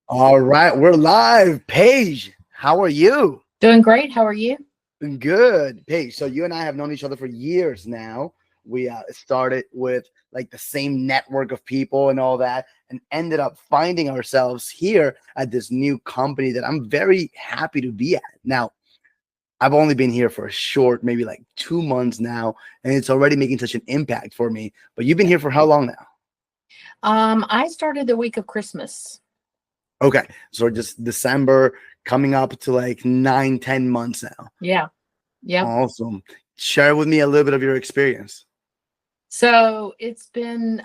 All right, we're live. Paige, how are you? Doing great. How are you? Good. Paige, so you and I have known each other for years now. We started with like the same network of people and all that, and ended up finding ourselves here at this new company that I'm very happy to be at. Now, I've only been here for a short, maybe like 2 months now, and it's already making such an impact for me. But you've been here for how long now? I started the week of Christmas. Okay, so just December coming up to like 9, 10 months now. Yeah. Yep. Awesome. Share with me a little bit of your experience. So it's been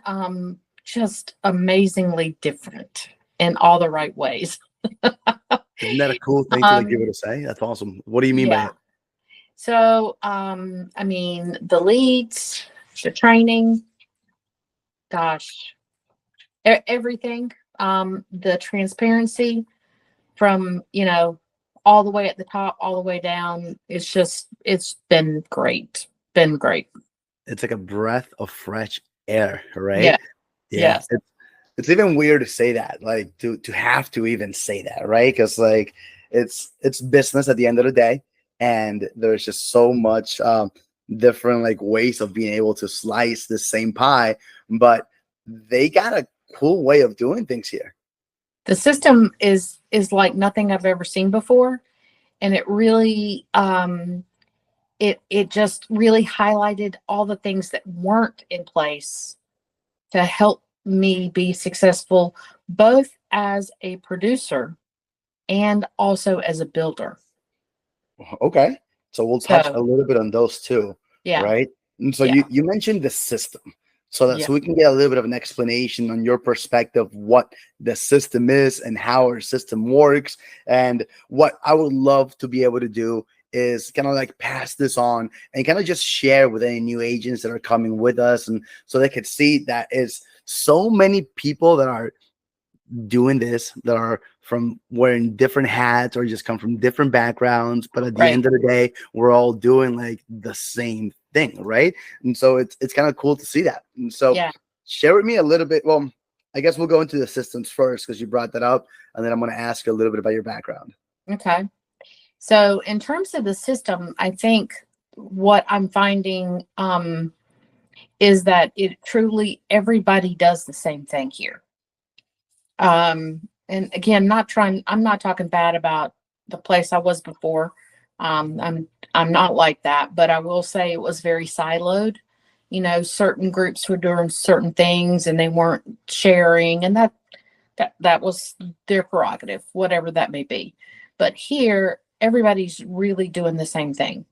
just amazingly different in all the right ways. Isn't that a cool thing to like be able Um, to say? That's awesome. What do you mean by yeah. it? So I mean the leads, the training, gosh, everything. The transparency from, all the way at the top, all the way down. It's been great. Been great. It's like a breath of fresh air, Yeah. right? Yeah. Yes. It's even weird to say that, like to have to even say that, right? Because like it's business at the end of the day, and there's just so much different like ways of being able to slice the same pie, but they got a cool way of doing things here. The system is like nothing I've ever seen before, and it really it just really highlighted all the things that weren't in place to help me be successful both as a producer and also as a builder. Okay. So we'll touch a So, little bit on those too, yeah. right? And so Yeah. you mentioned the system. So that Yeah. so we can get a little bit of an explanation on your perspective what the system is and how our system works. And what I would love to be able to do is kind of like pass this on and kind of just share with any new agents that are coming with us, and so they could see that is so many people that are doing this that are from wearing different hats or just come from different backgrounds, but at the Right. end of the day we're all doing like the same thing, right? And so it's kind of cool to see that. And so Yeah. share with me a little bit. Well, I guess we'll go into the systems first because you brought that up, and then I'm going to ask you a little bit about your background. Okay. So in terms of the system, I think what I'm finding is that it truly everybody does the same thing here. And again, I'm not talking bad about the place I was before. I'm not like that, but I will say it was very siloed. Certain groups were doing certain things and they weren't sharing, and that was their prerogative, whatever that may be. But here, everybody's really doing the same thing.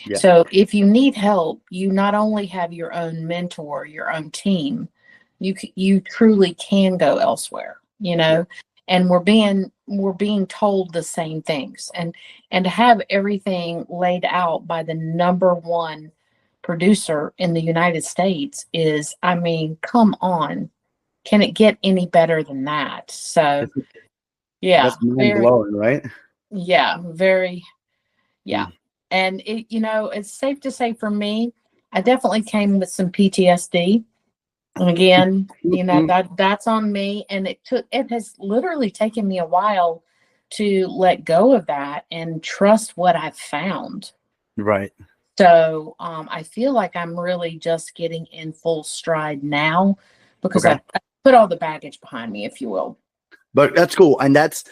Yeah. So if you need help, you not only have your own mentor, your own team, you truly can go elsewhere, Yeah. and we're being told the same things, and to have everything laid out by the number one producer in the United States is, I mean, come on, can it get any better than that? So That's, yeah, that's mind very, blowing, right? yeah, very, yeah. Mm. And it's safe to say for me, I definitely came with some PTSD. And again, that's on me. And it has literally taken me a while to let go of that and trust what I've found. Right. So I feel like I'm really just getting in full stride now because Okay. I put all the baggage behind me, if you will. But that's cool, and that's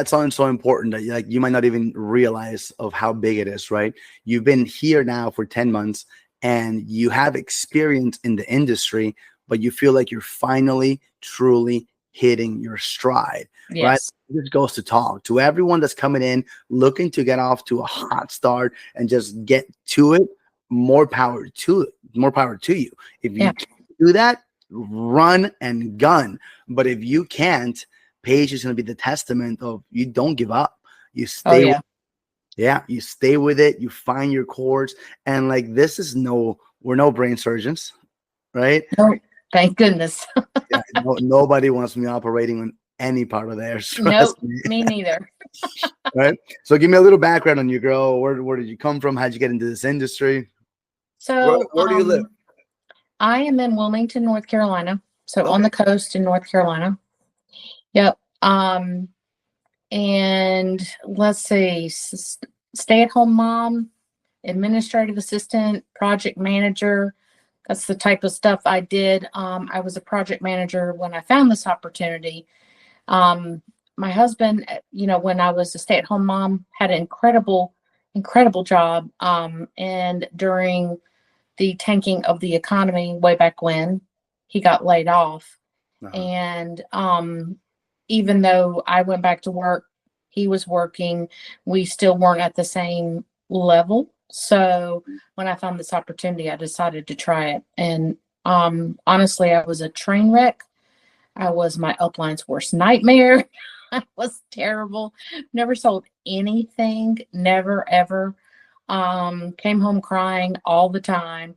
something so important that like you might not even realize of how big it is, right? You've been here now for 10 months, and you have experience in the industry, but you feel like you're finally truly hitting your stride, right? Yes. This goes to talk to everyone that's coming in looking to get off to a hot start and just get to it. More power to it. More power to you. If Yeah. you can't do that, run and gun. But if you can't, Paige is going to be the testament of you don't give up. You Oh, stay with, yeah. yeah, you stay with it. You find your chords, and like this is we're no brain surgeons, right? No, thank goodness. Yeah, nobody wants me operating on any part of theirs. Nope, Trust me, me neither. right? So give me a little background on you, girl. Where did you come from? How'd you get into this industry? Where So where do you live? I am in Wilmington, North Carolina. So on Okay. the coast in North Carolina. Yep. And let's see, stay-at-home mom, administrative assistant, project manager. That's the type of stuff I did. I was a project manager when I found this opportunity. My husband, when I was a stay-at-home mom, had an incredible job. And during the tanking of the economy way back when, he got laid off. And even though I went back to work, he was working, we still weren't at the same level. So when I found this opportunity, I decided to try it. And honestly, I was a train wreck. I was my upline's worst nightmare. I was terrible. Never sold anything. Never, ever. Came home crying all the time.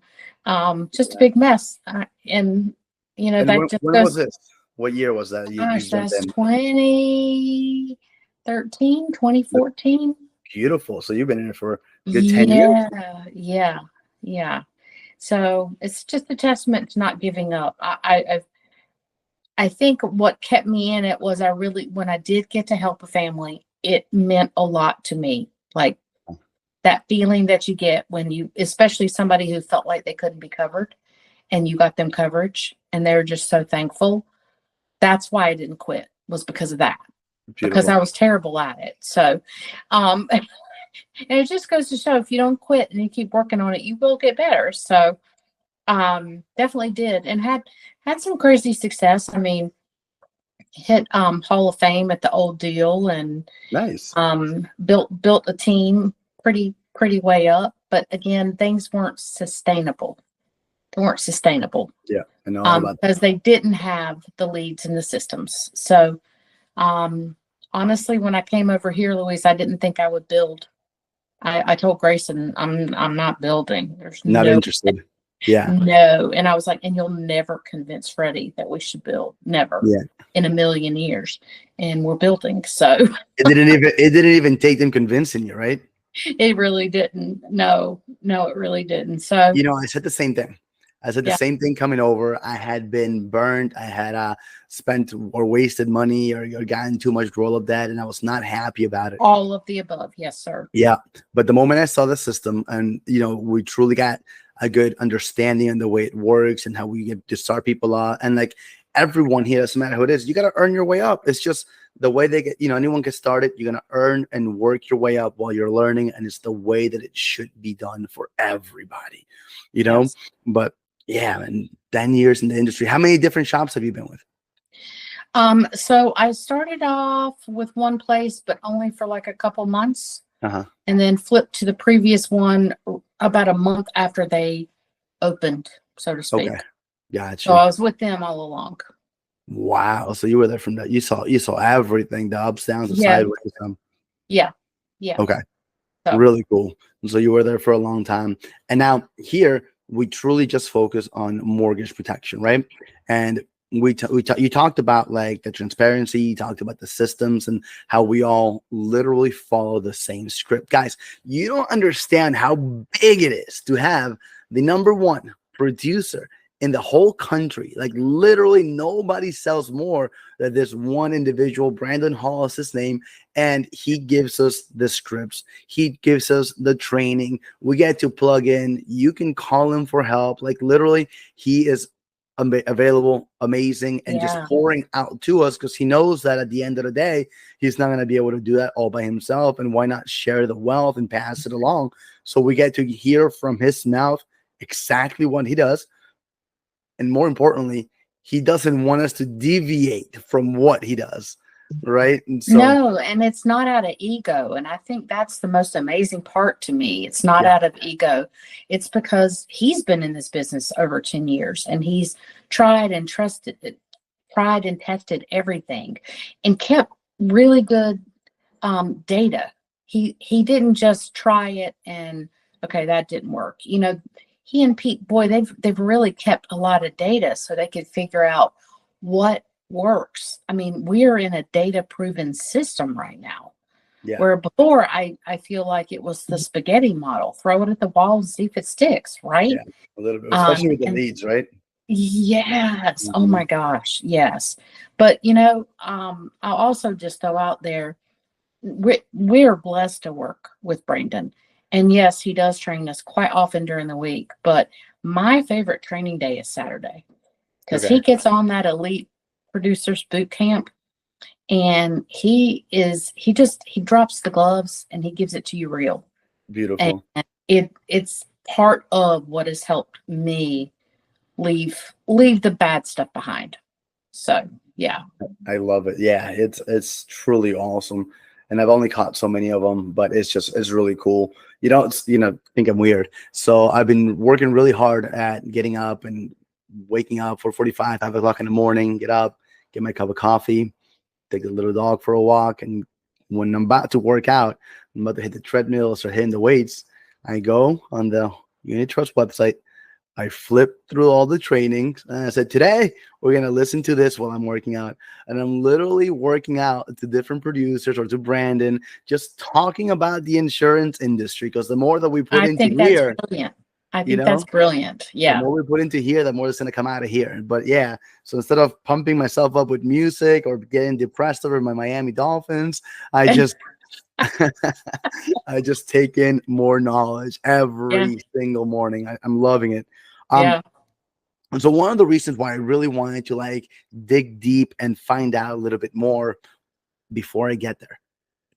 Just a big mess. And And that just when goes. was this? What year was that? Gosh, Jumped that's in? 2013, 2014. Beautiful. So you've been in it for a good 10 years. Yeah. So it's just a testament to not giving up. I think what kept me in it was when I did get to help a family, it meant a lot to me. Like that feeling that you get when especially somebody who felt like they couldn't be covered and you got them coverage and they're just so thankful. That's why I didn't quit, was because of that. Beautiful. Because I was terrible at it. So, and it just goes to show if you don't quit and you keep working on it, you will get better. So, definitely did, and had some crazy success. I mean, hit Hall of Fame at the Old Deal, and nice. Built a team pretty way up. But again, things weren't sustainable. Yeah, I know all about that. Because they didn't have the leads and the systems. So, honestly, when I came over here, Louise, I didn't think I would build. I told Grayson, I'm not building. There's not interested. Yeah. No. And I was like, and you'll never convince Freddie that we should build. Never. Yeah. In a million years. And we're building. So it didn't even take them convincing you, right? It really didn't. No, it really didn't. So I said the same thing. The same thing coming over. I had been burned. I had spent or wasted money or gotten too much roll-up debt, and I was not happy about it. All of the above. Yes, sir. Yeah. But the moment I saw the system and, we truly got a good understanding on the way it works and how we get to start people out. And like everyone here, doesn't matter who it is, you got to earn your way up. It's just the way they get, anyone gets started. You're going to earn and work your way up while you're learning. And it's the way that it should be done for everybody, Yes. But yeah, and 10 years in the industry. How many different shops have you been with? So I started off with one place, but only for like a couple months. And then flipped to the previous one about a month after they opened, so to speak. Okay. Gotcha. So I was with them all along. Wow. So you were there from that. You saw everything, the ups, downs, the sideways. Yeah. Okay. So. Really cool. So you were there for a long time. And now here we truly just focus on mortgage protection, right? And you talked about like the transparency, you talked about the systems and how we all literally follow the same script. Guys, you don't understand how big it is to have the #1 producer in the whole country. Like literally nobody sells more than this one individual. Brandon Hall is his name, and he gives us the scripts. He gives us the training. We get to plug in. You can call him for help. Like literally he is available, amazing, and just pouring out to us because he knows that at the end of the day, he's not going to be able to do that all by himself. And why not share the wealth and pass it along? So we get to hear from his mouth exactly what he does. And more importantly, he doesn't want us to deviate from what he does. Right. And so, no, and it's not out of ego. And I think that's the most amazing part to me. It's not out of ego. It's because he's been in this business over 10 years and he's tried and tested everything and kept really good data. He didn't just try it and okay, that didn't work. He and Pete, boy, they've really kept a lot of data so they could figure out what works. I mean, we're in a data-proven system right now. Yeah. Where before, I feel like it was the spaghetti model. Throw it at the wall and see if it sticks, right? Yeah, a little bit, especially with the leads, right? Yes. Oh Mhm. my gosh. Yes. But you know, I'll also just throw out there, we're blessed to work with Brandon. And yes, he does train us quite often during the week, but my favorite training day is Saturday because Okay. he gets on that elite producers boot camp, and he drops the gloves and he gives it to you real. And Beautiful. it's part of what has helped me leave the bad stuff behind. So yeah. I love it. Yeah, it's truly awesome. And I've only caught so many of them, but it's really cool. You don't think I'm weird. So I've been working really hard at getting up and waking up 4:45, 5 o'clock in the morning, get up, get my cup of coffee, take the little dog for a walk. And when I'm about to work out, I'm about to hit the treadmill, start hitting the weights, I go on the Unit Trust website. I flipped through all the trainings and I said, today we're going to listen to this while I'm working out. And I'm literally working out to different producers or to Brandon, just talking about the insurance industry. Because the more that we put I into think that's here, brilliant. I you think that's know, brilliant. the Yeah. more we put into here, the more it's going to come out of here. But yeah, so instead of pumping myself up with music or getting depressed over my Miami Dolphins, I just I just take in more knowledge Yeah. every single morning. I'm loving it. Um, Yeah. and so one of the reasons why I really wanted to like dig deep and find out a little bit more before I get there,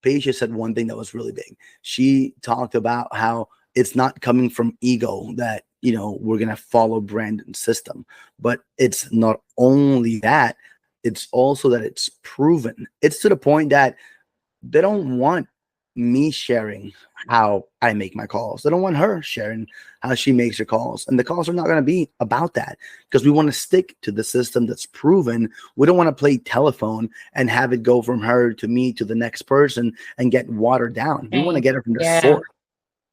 Paige just said one thing that was really big. She talked about how it's not coming from ego that, we're going to follow Brandon's system, but it's not only that, it's also that it's proven. It's to the point that they don't want me sharing how I make my calls. They don't want her sharing how she makes her calls. And the calls are not going to be about that because we want to stick to the system that's proven. We don't want to play telephone and have it go from her to me to the next person and get watered down. We want to Okay. get it from the Yeah. source,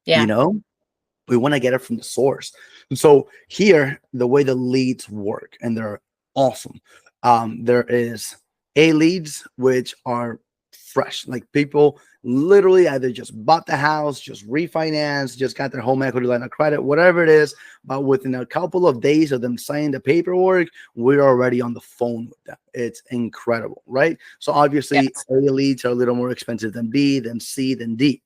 you Yeah. know? We want to get it from the source. And so here, the way the leads work, and they're awesome. There is A leads, which are fresh. Like people literally either just bought the house, just refinanced, just got their home equity line of credit, whatever it is. But within a couple of days of them signing the paperwork, we're already on the phone with them. It's incredible, right? So obviously, Yes. A leads are a little more expensive than B, than C, than D.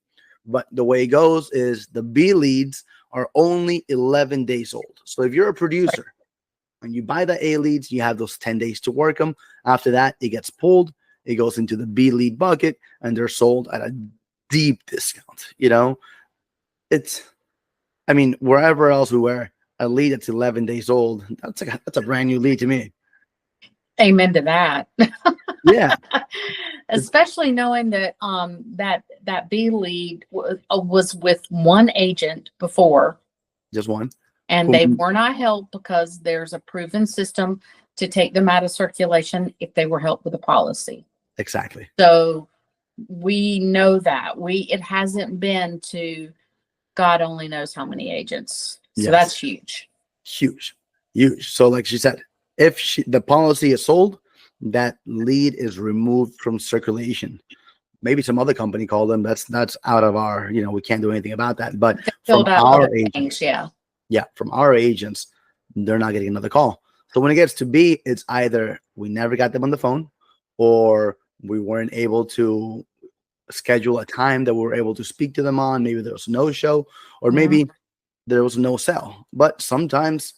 But the way it goes is the B leads are only 11 days old. So if you're a Right. producer and you buy the A leads, you have those 10 days to work them. After that, it gets pulled, it goes into the B lead bucket, and they're sold at a deep discount. It's, I mean, wherever else we were, a lead that's 11 days old, that's a brand new lead to me. Amen to that. Yeah, it's Especially knowing that that B lead was with one agent before, just one. and Who they were not helped because there's a proven system to take them out of circulation if they were helped with a policy. exactly? So we know that it hasn't been to God only knows how many agents. So Yes, that's huge. huge, huge. So, like she said, if the policy is sold, that lead is removed from circulation. Maybe some other company called them. That's out of our, we can't do anything about that. But They from filled out other our things. agents, Yeah. yeah, from our agents, they're not getting another call. So when it gets to B, it's either we never got them on the phone or we weren't able to schedule a time that we were able to speak to them on. Maybe there was no show, or Mhm. maybe there was no sell. But sometimes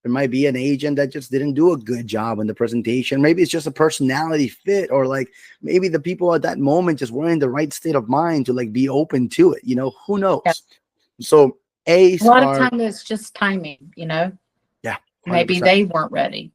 there might be an agent that just didn't do a good job in the presentation. Maybe it's just a personality fit, or like maybe the people at that moment just weren't in the right state of mind to like be open to it. Who Yeah. knows? So A A's lot of are, time it's just timing. yeah, Maybe 100%. they weren't ready.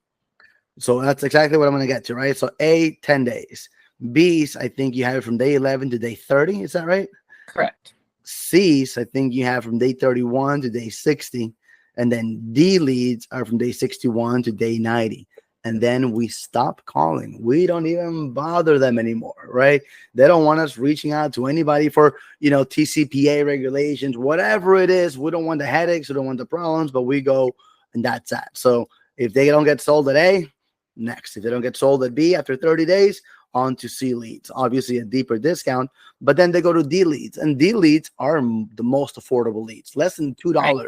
So that's exactly what I'm going to get to, right? So A, 10 days. B's, I think you have it from day 11 to day 30. Is that right? Correct. C's, I think you have from day 31 to day 60. And then D leads are from day 61 to day 90. And then we stop calling. We don't even bother them anymore, right? They don't want us reaching out to anybody for, TCPA regulations, whatever it is. We don't want the headaches. We don't want the problems, but we go and that's that. So if they don't get sold at A, next. If they don't get sold at B after 30 days, on to C leads. Obviously a deeper discount, but then they go to D leads, and D leads are the most affordable leads. Less than $2. Right.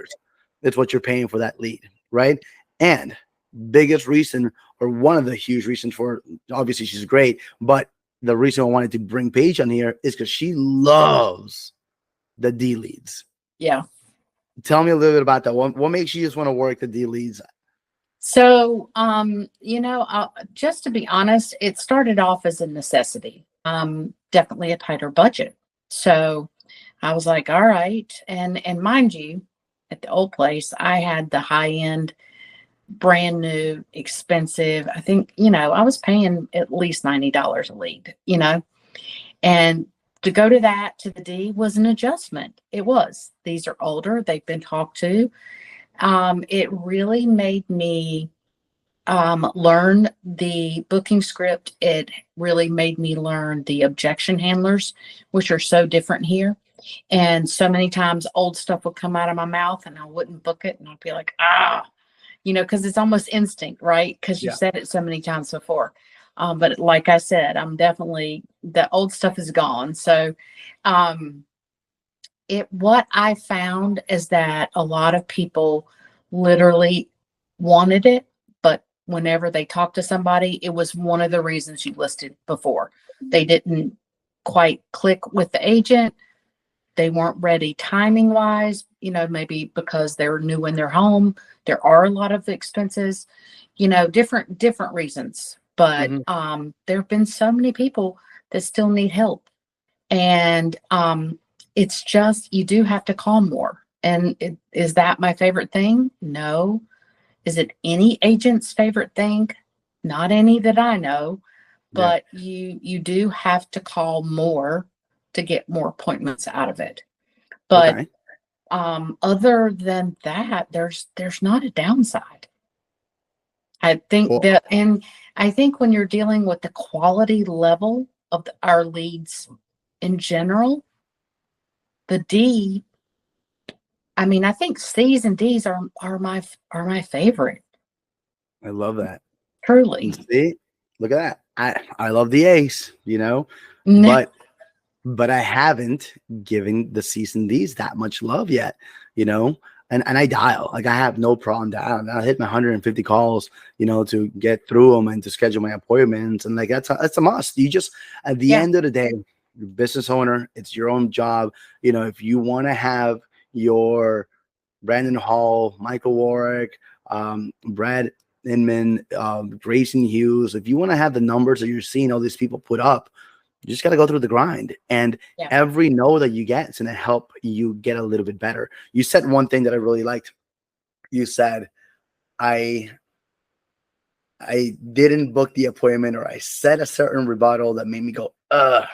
It's what you're paying for that lead, right? And biggest reason, or one of the huge reasons for, obviously she's great, but the reason I wanted to bring Paige on here is because she loves the D leads. Yeah. Tell me a little bit about that. What makes you just want to work the D leads? So, just to be honest, it started off as a necessity. Definitely a tighter budget. So I was like, all right. And mind you, at the old place, I had the high end, brand new, expensive. I think, I was paying at least $90 a lead, and to go to the D was an adjustment. It was. These are older. They've been talked to. It really made me learn the booking script. It really made me learn the objection handlers, which are so different here. And so many times old stuff would come out of my mouth and I wouldn't book it. And I'd be like, because it's almost instinct, right? Because you Yeah. said it so many times before. But like I said, I'm definitely, the old stuff is gone. So what I found is that a lot of people literally wanted it, but whenever they talked to somebody, it was one of the reasons you listed before. They didn't quite click with the agent. They weren't ready timing wise, maybe because they're new in their home. There are a lot of expenses, different reasons. But there have been so many people that still need help. And it's just, you do have to call more. And is that my favorite thing? No. Is it any agent's favorite thing? Not any that I know, but you do have to call more to get more appointments out of it. But Okay. other than that, there's not a downside. I think Well, that, and I think when you're dealing with the quality level of our leads in general, the D, I mean, I think C's and D's are my favorite. I love that. Truly. See, look at that. I love the Ace, No. but I haven't given the C's and D's that much love yet, And I dial, like I have no problem dialing. I hit my 150 calls, to get through them and to schedule my appointments, and like that's a must. You just, at the end of the day, you're a business owner. It's your own job. If you want to have your Brandon Hall, Michael Warwick, Brad Inman, Grayson Hughes, if you want to have the numbers that you're seeing all these people put up, you just got to go through the grind, and every no that you get is going to help you get a little bit better. You said one thing that I really liked. You said, I didn't book the appointment, or I said a certain rebuttal that made me go, ugh.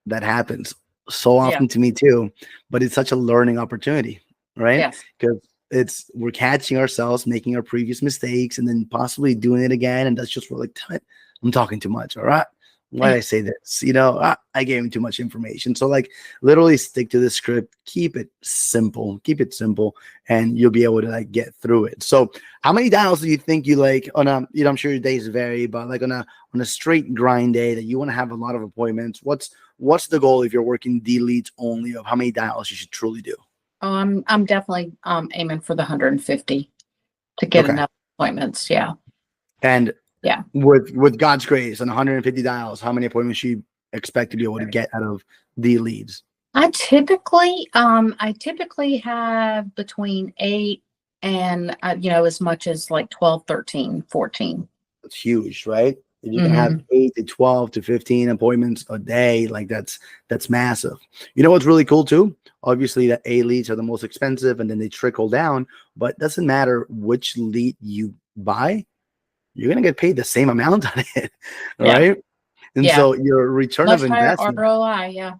That happens so often to me too, but it's such a learning opportunity, right? Yes. Because we're catching ourselves making our previous mistakes and then possibly doing it again. And that's just, we're like, I'm talking too much. All right. Why did I say this? I gave him too much information. So like literally stick to the script, keep it simple, and you'll be able to like get through it. So how many dials do you think you like on a, I'm sure your days vary, but like on a straight grind day that you want to have a lot of appointments, what's the goal if you're working D leads only, of how many dials you should truly do? Oh, I'm definitely aiming for the 150 to get enough appointments. Yeah. And yeah, with God's grace and 150 dials, how many appointments you expect to be able to get out of D leads? I typically have between 8 and as much as like 12, 13, 14. It's huge, right? If you can have 8 to 12 to 15 appointments a day, like that's massive. You know what's really cool too? Obviously, the A leads are the most expensive, and then they trickle down. But it doesn't matter which lead you buy, you're gonna get paid the same amount on it, right? And so your return much of higher investment. ROI, yeah.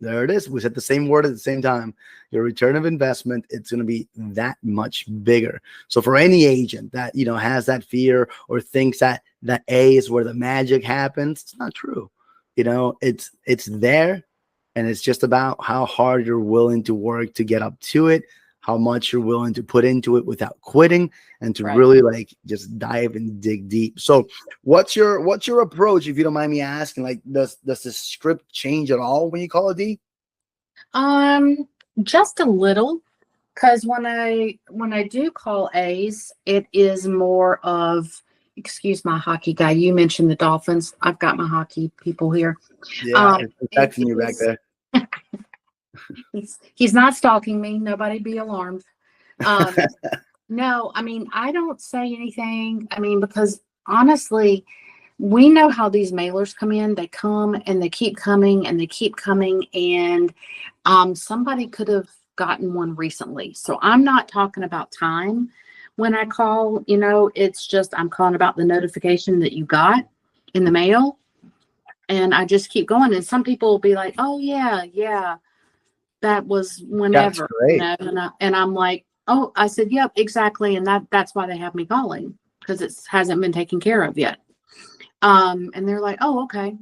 There it is. We said the same word at the same time. Your return of investment, it's going to be that much bigger. So for any agent that, has that fear or thinks that A is where the magic happens, it's not true. It's there, and it's just about how hard you're willing to work to get up to it, how much you're willing to put into it without quitting, and to really like just dive and dig deep. So what's your approach, if you don't mind me asking? Like, does the script change at all when you call a D? Just a little, Because when I do call A's, it is more of, excuse my hockey guy. You mentioned the Dolphins. I've got my hockey people here. Yeah, it's It texting you back is, there. he's not stalking me. Nobody be alarmed. Um, no, I mean, I don't say anything. I mean, because honestly, we know how these mailers come in. They come and they keep coming and they keep coming. And somebody could have gotten one recently. So I'm not talking about time when I call, it's just I'm calling about the notification that you got in the mail. And I just keep going. And some people will be like, oh, yeah, that was That's whenever, great. and I'm like, oh, I said, yep, exactly. And that's why they have me calling, because it hasn't been taken care of yet. And they're like, oh, okay.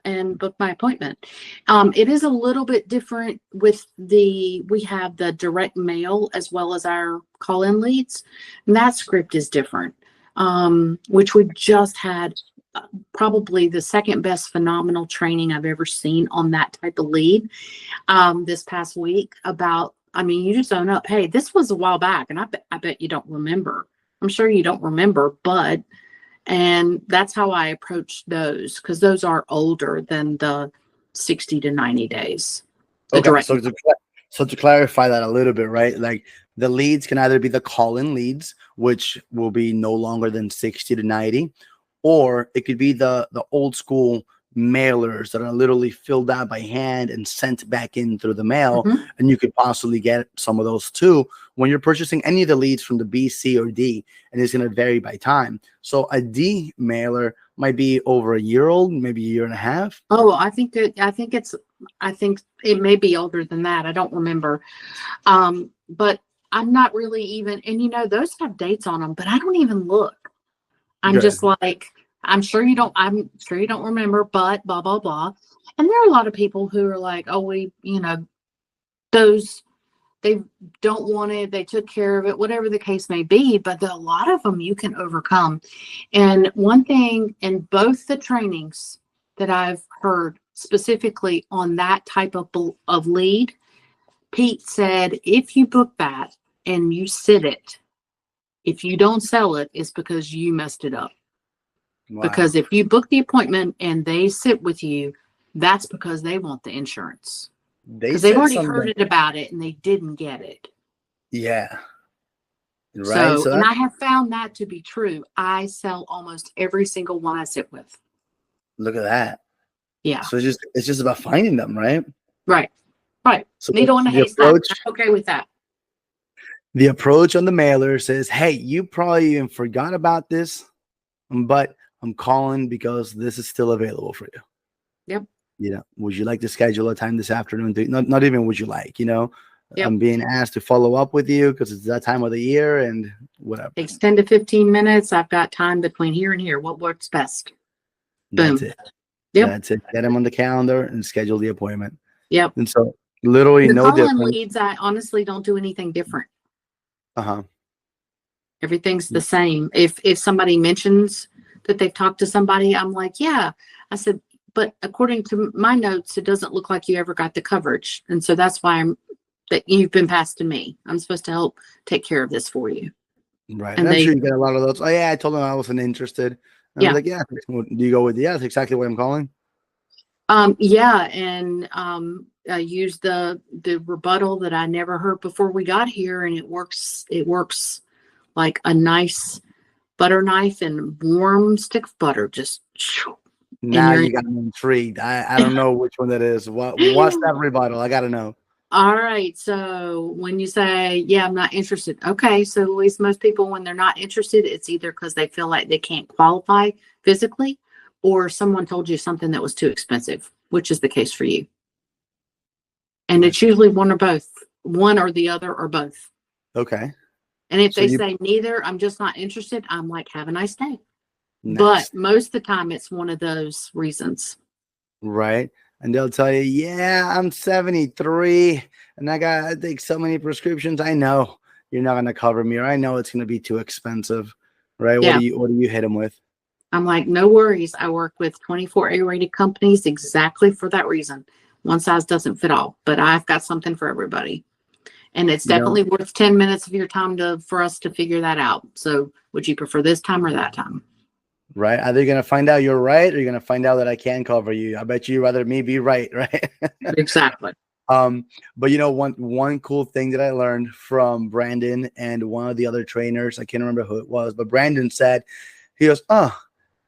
And book my appointment. It is a little bit different with we have the direct mail as well as our call-in leads. And that script is different, which we just had probably the second best phenomenal training I've ever seen on that type of lead this past week about, I mean, you just own up. Hey, this was a while back, and I bet you don't remember. I'm sure you don't remember, but and that's how I approach those, because those are older than the 60 to 90 days. Okay, so to clarify that a little bit, right? Like the leads can either be the call-in leads, which will be no longer than 60 to 90, or it could be the old school mailers that are literally filled out by hand and sent back in through the mail. Mhm. And you could possibly get some of those too when you're purchasing any of the leads from the B, C, or D, and it's going to vary by time. So a D mailer might be over a year old, maybe a year and a half. Oh, I think it may be older than that. I don't remember. But I'm not really even, and those have dates on them, but I don't even look. I'm Good. just like, I'm sure you don't remember, but blah, blah, blah. And there are a lot of people who are like, oh, those, they don't want it. They took care of it, whatever the case may be. But a lot of them you can overcome. And one thing in both the trainings that I've heard specifically on that type of lead, Pete said, if you book that and you sit it, if you don't sell it, it's because you messed it up. Wow. Because if you book the appointment and they sit with you, that's because they want the insurance. Because they've already heard it about it and they didn't get it. Yeah. Right. So and I have found that to be true. I sell almost every single one I sit with. Look at that. Yeah. So it's just about finding them, right? Right. So needle in a haystack. I'm okay with that. The approach on the mailer says, hey, you probably even forgot about this, but I'm calling because this is still available for you. Yep. Would you like to schedule a time this afternoon? Not even would you like, Yep. I'm being asked to follow up with you because it's that time of the year and whatever. Takes 10 to 15 minutes. I've got time between here and here. What works best? That's Boom. it. Yep. That's it. Get them on the calendar and schedule the appointment. Yep. And so literally the no call-in different. leads, I honestly don't do anything different. Uh-huh. Everything's the same. If somebody mentions that they've talked to somebody, I'm like, yeah. I said, but according to my notes, it doesn't look like you ever got the coverage. And so that's why that you've been passed to me. I'm supposed to help take care of this for you. Right. And I'm sure you get a lot of those. Oh yeah, I told them I wasn't interested. And I was like, yeah. Do you go with, that's exactly what I'm calling? Yeah. And I used the rebuttal that I never heard before we got here, and it works like a nice butter knife and warm stick of butter. Just now you got me intrigued. I don't know which one that is. What's that rebuttal? I gotta know. All right. So when you say, yeah, I'm not interested. Okay. So at least most people, when they're not interested, it's either because they feel like they can't qualify physically, or someone told you something that was too expensive, which is the case for you. And it's usually one or both, one or the other or both. Okay. And if they say neither, I'm just not interested, I'm like, have a nice day. Nice. But most of the time it's one of those reasons. Right. And they'll tell you, yeah, I'm 73 and I take so many prescriptions. I know you're not going to cover me, or I know it's going to be too expensive. Right. Yeah. What do you hit them with? I'm like, no worries. I work with 24 A-rated companies exactly for that reason. One size doesn't fit all, but I've got something for everybody. And it's You know, definitely worth 10 minutes of your time for us to figure that out. So would you prefer this time or that time? right? Are they gonna find out you're right, or you're gonna find out that I can cover you? I bet you rather me be right, right? Exactly. Um, but one cool thing that I learned from Brandon and one of the other trainers, I can't remember who it was, but Brandon said, he goes, "Oh,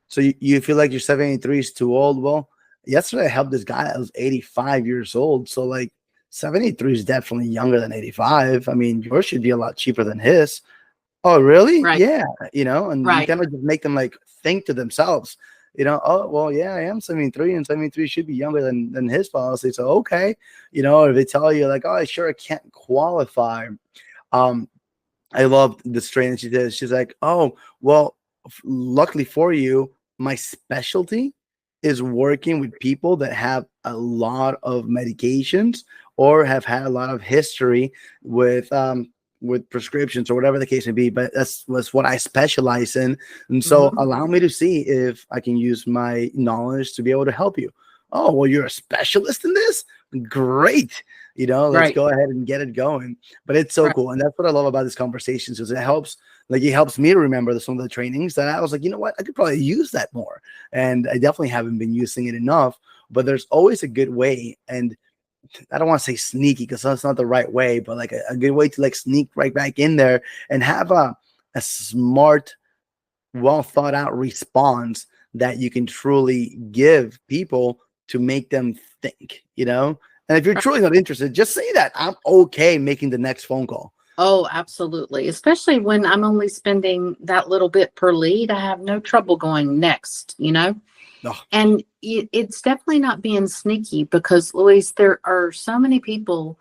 so you feel like your 73 is too old?" Well, yesterday I helped this guy that was 85 years old. So like 73 is definitely younger than 85. I mean, yours should be a lot cheaper than his. Oh, really? Right. Yeah. And you Right. kind of just make them like think to themselves, oh, well, yeah, I am 73 and 73 should be younger than his policy. So, okay. Or if they tell you like, oh, sure, I can't qualify. Um, I love the strain that she did. She's like, oh, well, luckily for you, my specialty is working with people that have a lot of medications or have had a lot of history with prescriptions or whatever the case may be. But was what I specialize in. And so Mhm. allow me to see if I can use my knowledge to be able to help you. Oh, well, you're a specialist in this? Great. Let's Right. go ahead and get it going. But it's so Right. cool. And that's what I love about this conversation is it helps me to remember some of the trainings that I was like, you know what, I could probably use that more. And I definitely haven't been using it enough, but there's always a good way. And I don't want to say sneaky because that's not the right way, but like a good way to like sneak right back in there and have a smart, well thought out response that you can truly give people to make them think. And if you're Right. truly not interested, just say that I'm okay making the next phone call. Oh, absolutely. Especially when I'm only spending that little bit per lead, I have no trouble going next. Oh, And it's definitely not being sneaky because, Luis, there are so many people,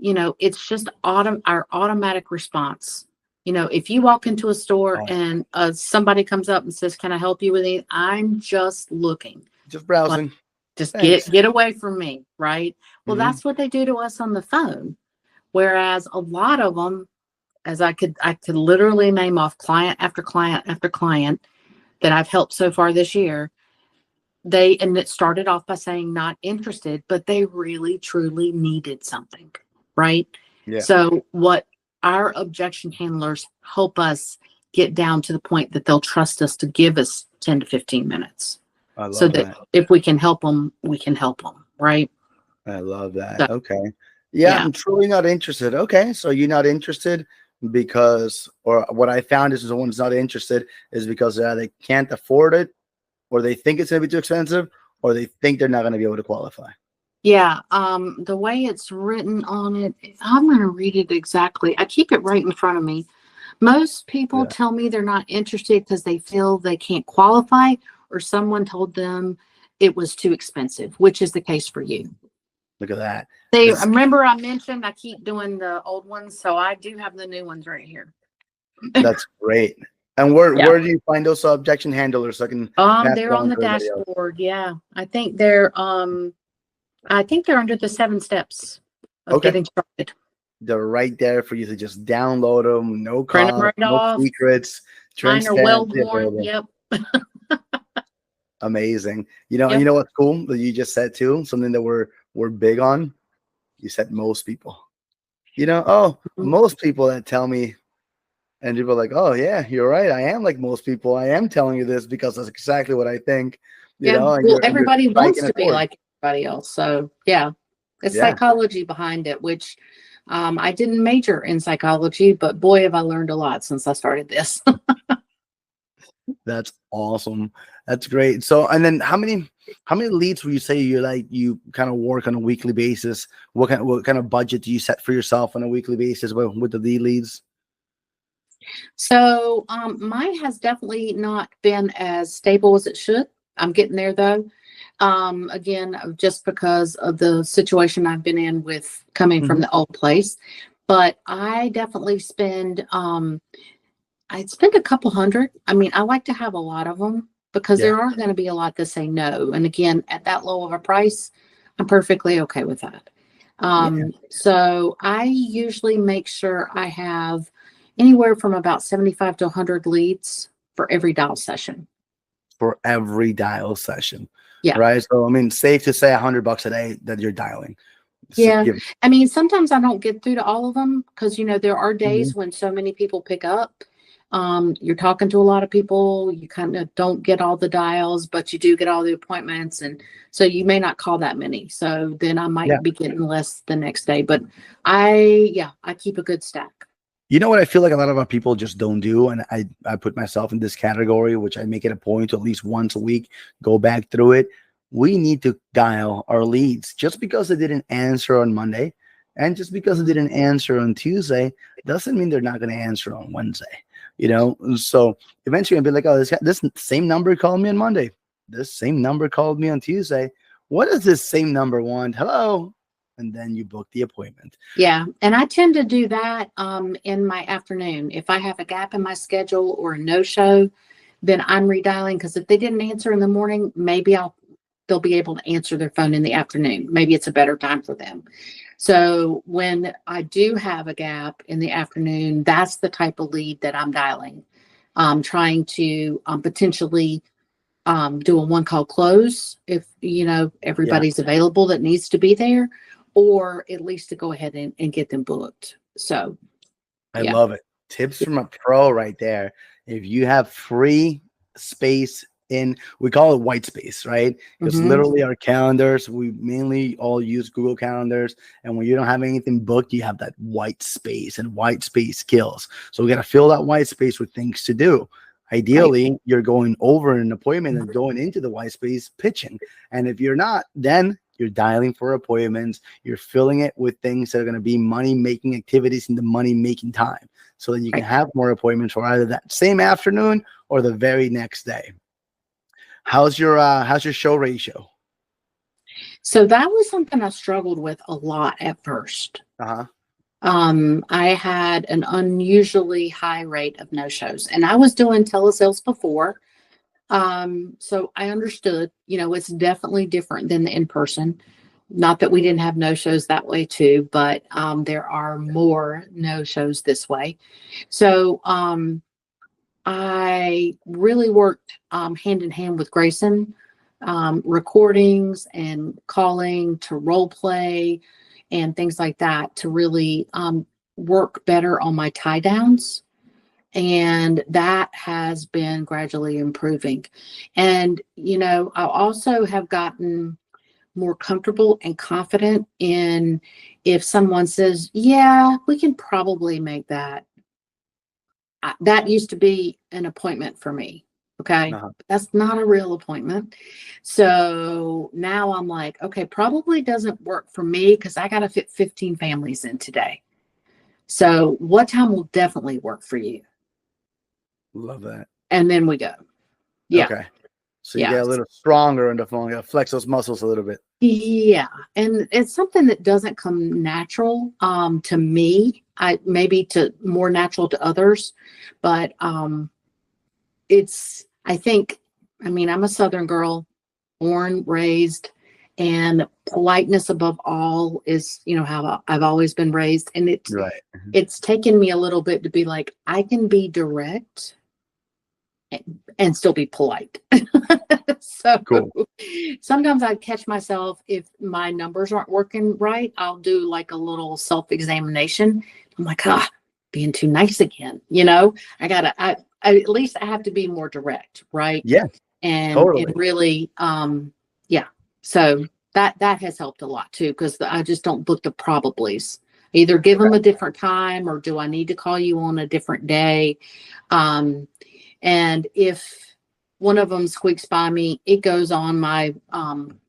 it's just our automatic response. If you walk into a store oh, and somebody comes up and says, "Can I help you with anything?" I'm just looking. just Like, browsing. just get Thanks. get away from me, right? Well, Hmm. that's what they do to us on the phone. Whereas a lot of them, as I could literally name off client after client after client that I've helped so far this year. And it started off by saying not interested, but they really truly needed something, right? Yeah, So what our objection handlers help us get down to the point that they'll trust us to give us 10 to 15 minutes I so love that that. if we can help them, we can help them, right? I love that. So, Okay. Yeah, yeah. I'm truly not interested. Okay, so you're not interested because, or what I found is someone's not interested is because they can't afford it, or they think it's going to be too expensive, or they think they're not going to be able to qualify. Yeah, the way it's written on it, I'm going to read it exactly. I keep it right in front of me. Most people Yeah, tell me they're not interested because they feel they can't qualify or someone told them it was too expensive, which is the case for you. look at that. They This remember I mentioned I keep doing the old ones, so I do have the new ones right here. that's great. And where Yeah. where do you find those objection handlers so I can pass it They're on on the to everybody else? dashboard. Yeah. I think they're under the 7 steps of Okay, getting started. they're right there for you to just download them. No Print them cost, right no off. secrets, Mine are well transparently worn. available. Yep. Amazing. And Yep. what's cool that you just said too, something that we're big on. You said most people. Oh, Mhm. most people that tell me, and people are like, oh yeah, you're right. I am like most people. I am telling you this because that's exactly what I think. Yeah. And Well, you're everybody wants striking a to be chord. like everybody else. So yeah, it's Yeah, psychology behind it, which I didn't major in psychology, but boy, have I learned a lot since I started this. that's awesome. That's great. So, and then how many leads would you say you kind of work on a weekly basis? What kind of budget do you set for yourself on a weekly basis with the leads? So mine has definitely not been as stable as it should. I'm getting there though. Again, just because of the situation I've been in with coming from Mhm. the old place. But I spend a couple hundred. I mean, I like to have a lot of them because Yeah. there are going to be a lot that say no. And again, at that low of a price, I'm perfectly okay with that. Yeah. So I usually make sure I have anywhere from about 75 to 100 leads for every dial session. For every dial session, Yeah. right? So I mean, safe to say $100 a day that you're dialing, Just Yeah. give. I mean, sometimes I don't get through to all of them because, there are Mhm. days when so many people pick up. You're talking to a lot of people. You kind of don't get all the dials, but you do get all the appointments. And so you may not call that many. So then I Yeah. might be getting less the next day. But I keep a good stack. You know what I feel like a lot of our people just don't do, and I put myself in this category, which I make it a point to at least once a week go back through it. We need to dial our leads. Just because they didn't answer on Monday, and just because they Mhm. didn't answer on Tuesday, doesn't mean they're not going to answer on Wednesday. You know, so eventually I'll be like, oh, this same number called me on Monday. This same number called me on Tuesday. What does this same number want? Hello, and then you book the appointment. Yeah, and I tend to do that in my afternoon. If I have a gap in my schedule or a no-show, then I'm redialing because if they didn't answer in the morning, maybe they'll be able to answer their phone in the afternoon. Maybe it's a better time for them. So when I do have a gap in the afternoon, that's the type of lead that I'm dialing. Trying to potentially do a one call close if Yeah, everybody's available that needs to be there, or at least to go ahead and get them booked. So I yeah. love it. Tips from a pro right there. If you have free space in, we call it white space, right? Because Hmm. literally our calendars, we mainly all use Google Calendars. And when you don't have anything booked, you have that white space, and white space kills. So we got to fill that white space with things to do. Right. Ideally, you're going over an appointment and going into the white space pitching. And if you're not, then you're dialing for appointments. You're filling it with things that are going to be money making activities in the money making time, so that you can Right. have more appointments for either that same afternoon or the very next day. How's your show ratio? So that was something I struggled with a lot at first. Uh-huh. I had an unusually high rate of no shows, and I was doing telesales before. So I understood, it's definitely different than the in person. Not that we didn't have no shows that way too, but there are more no shows this way. So I really worked hand in hand with Grayson, recordings and calling to role play and things like that to really work better on my tie downs. And that has been gradually improving. And, I also have gotten more comfortable and confident in if someone says, yeah, we can probably make that. That used to be an appointment for me. Okay. Uh-huh. That's not a real appointment. So now I'm like, okay, probably doesn't work for me because I got to fit 15 families in today. So what time will definitely work for you? Love that. And then we go. Yeah. Okay. So you Yeah. get a little stronger on the phone. You gotta flex those muscles a little bit. Yeah. And it's something that doesn't come natural to me. I maybe to more natural to others, but I think, I mean, I'm a Southern girl, born, raised, and politeness above all is, how I've always been raised. And Right. it's taken me a little bit to be like, I can be direct and still be polite. So Cool. sometimes I catch myself if my numbers aren't working right, I'll do like a little self-examination. I'm like, being too nice again. I at least I have to be more direct, right? Yeah, And totally. really, yeah. So that has helped a lot too, because I just don't book the probablys. Either give them a different time, or do I need to call you on a different day? And if one of them squeaks by me, it goes on my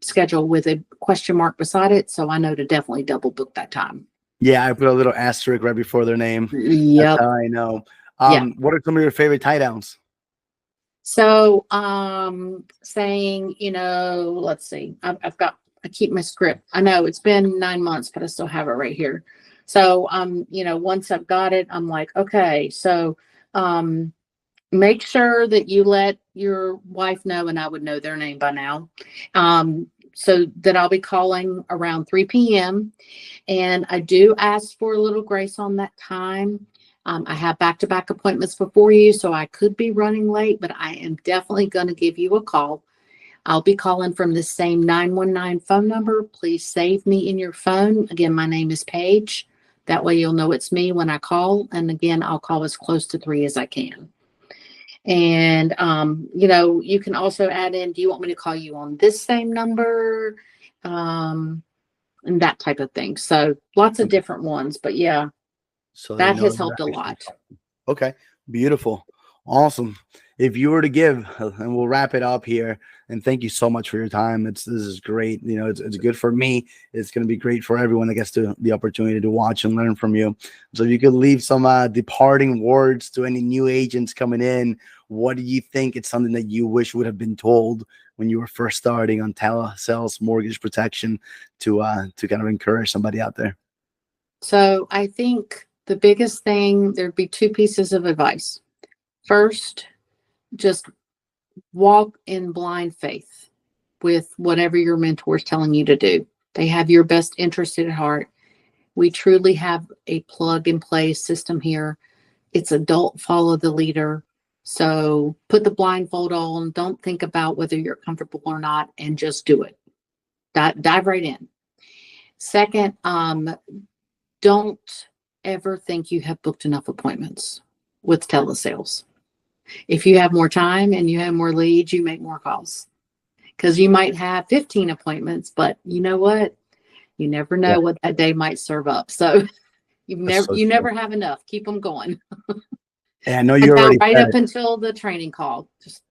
schedule with a question mark beside it. So I know to definitely double book that time. Yeah, I put a little asterisk right before their name. That's Yep. how I know. Yeah. What are some of your favorite tie downs? So saying, let's see, I keep my script. I know it's been 9 months, but I still have it right here. So once I've got it, I'm like, okay, so make sure that you let your wife know, and I would know their name by now, so that I'll be calling around 3 p.m. And I do ask for a little grace on that time. I have back-to-back appointments before you, so I could be running late, but I am definitely going to give you a call. I'll be calling from the same 919 phone number. Please save me in your phone. Again, my name is Paige. That way you'll know it's me when I call. And again, I'll call as close to 3 as I can. And, you can also add in, do you want me to call you on this same number? And that type of thing. So lots of different ones, but yeah, So they that know has helped a exactly. lot. Okay, beautiful, awesome. If you were to give, and we'll wrap it up here, and thank you so much for your time. This is great. It's good for me. It's going to be great for everyone that gets the opportunity to watch and learn from you. So if you could leave some departing words to any new agents coming in, what do you think it's something that you wish would have been told when you were first starting on telesales mortgage protection to kind of encourage somebody out there? So I think the biggest thing, there'd be 2 pieces of advice. First, just walk in blind faith with whatever your mentor is telling you to do. They have your best interest at heart. We truly have a plug and play system here. It's adult follow the leader. So put the blindfold on. Don't think about whether you're comfortable or not, and just do it. Dive right in. Second, don't ever think you have booked enough appointments with telesales. If you have more time and you have more leads, you make more calls, because you might have 15 appointments, but you know what? You never Yeah, know what that day might serve up. So that's so you true. never have enough. Keep them going. And I know you About already right said up it. until the training call. Just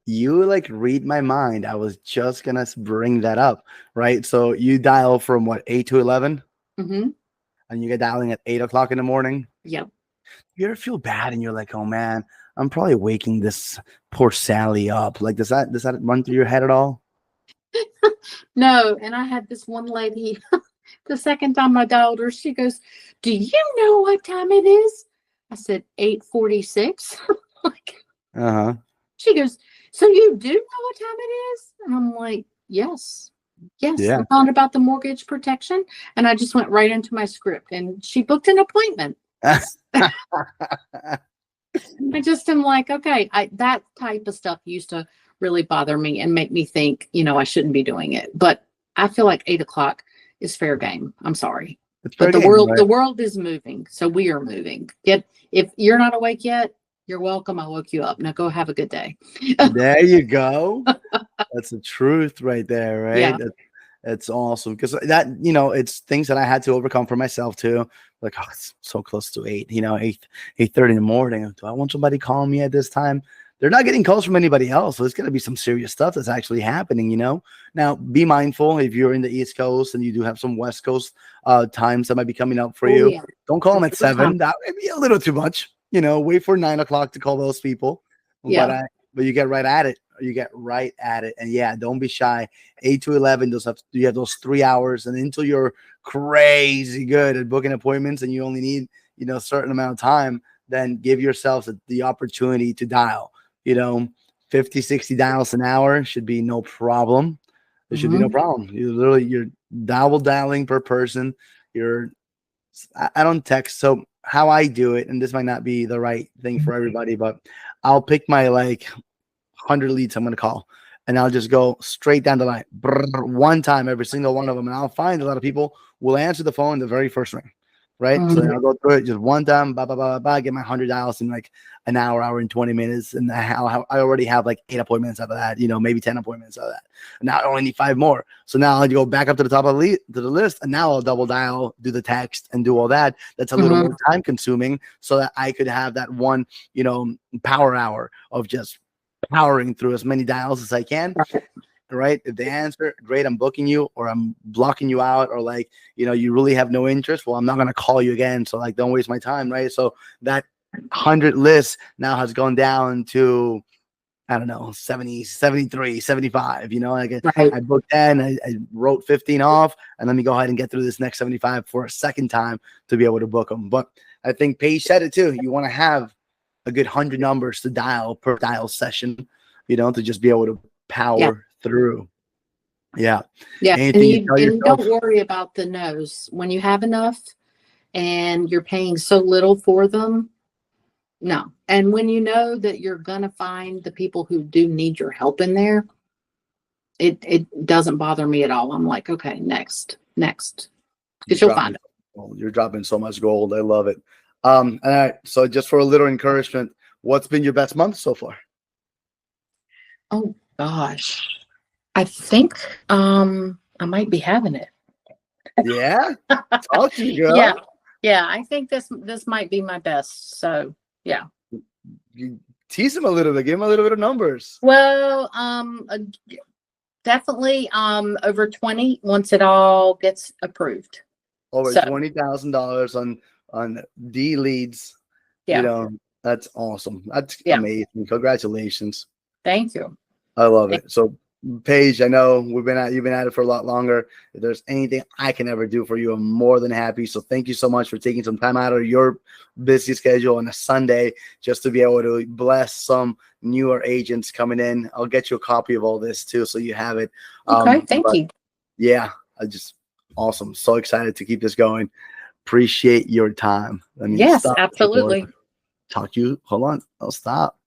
You like read my mind. I was just gonna bring that up, right? So you dial from what, 8 to 11, mm-hmm. and you get dialing at 8 o'clock in the morning. Yep. You ever feel bad and you're like, oh man, I'm probably waking this poor Sally up. Like, does that run through your head at all? No, and I had this one lady, the second time I dialed her, she goes, "Do you know what time it is?" I said, 8:46. Like, Uh-huh. she goes, "So you do know what time it is?" And I'm like, "Yes. Yes, Yeah. I'm calling about the mortgage protection." And I just went right into my script, and she booked an appointment. I just am like, okay, that type of stuff used to really bother me and make me think, I shouldn't be doing it. But I feel like 8 o'clock is fair game. I'm sorry. It's fair But the game, world, right? the world is moving. So we are moving. If you're not awake yet, you're welcome. I woke you up. Now go have a good day. There you go. That's the truth right there, right? Yeah. It's awesome because it's things that I had to overcome for myself too. Like, oh, it's so close to 8:30 in the morning. Do I want somebody calling me at this time? They're not getting calls from anybody else, so it's gonna be some serious stuff that's actually happening. Now, be mindful if you're in the East Coast and you do have some West Coast times that might be coming up for Oh, you. yeah. Don't call them at Pacific time. 7. That may be a little too much. Wait for 9 o'clock to call those people. But Yeah. but you get right at it. You get right at it, and yeah, don't be shy. 8 to 11, you have those 3 hours, and until you're crazy good at booking appointments, and you only need a certain amount of time, then give yourselves the opportunity to dial. You know, 50, 60 dials an hour should be no problem. There should be no Mm-hmm. problem. You're dialing per person. You're I don't text. So how I do it, and this might not be the right thing for everybody, but I'll pick my 100 leads I'm going to call, and I'll just go straight down the line, one time, every single one of them. And I'll find a lot of people will answer the phone the very first ring, right? So then Mm-hmm. I'll go through it just one time, get my 100 dials in like an hour and 20 minutes. And I already have like 8 appointments out of that, maybe 10 appointments out of that. And now I only need 5 more. So now I'll go back up to the top of the list, and now I'll double dial, do the text, and do all that. That's a little Mm-hmm. more time consuming, so that I could have that one, power hour of just powering through as many dials as I can, right? If they answer, great, I'm booking you, or I'm blocking you out, or you really have no interest. Well, I'm not going to call you again. So don't waste my time, right? So that 100 list now has gone down to, I don't know, 70, 73, 75, Right. I booked 10, I wrote 15 off, and let me go ahead and get through this next 75 for a second time to be able to book them. But I think Paige said it too. You want to have a good 100 numbers to dial per dial session, to just be able to Yeah. power through. Yeah. Yeah. And Anything you you tell and don't yourself? worry about the no's. When you have enough and you're paying so little for them, no. And when you know that you're gonna find the people who do need your help in there, it doesn't bother me at all. I'm like, okay, next, because you'll find it. You're dropping so much gold. I love it. All right. So just for a little encouragement, what's been your best month so far? Oh gosh, I think I might be having it. Yeah, talk to me, girl. Yeah. I think this might be my best. So yeah. You tease him a little bit. Give him a little bit of numbers. Well, definitely over 20 once it all gets approved. Over $20,000 on D leads. Yeah. You know, that's awesome. That's amazing. Congratulations. Thank you. I love it. So Paige, I know you've been at it for a lot longer. If there's anything I can ever do for you, I'm more than happy. So thank you so much for taking some time out of your busy schedule on a Sunday just to be able to bless some newer agents coming in. I'll get you a copy of all this too, so you have it. Okay, thank you. Yeah, awesome. So excited to keep this going. Appreciate your time. Yes, absolutely. Talk to you. Hold on. I'll stop.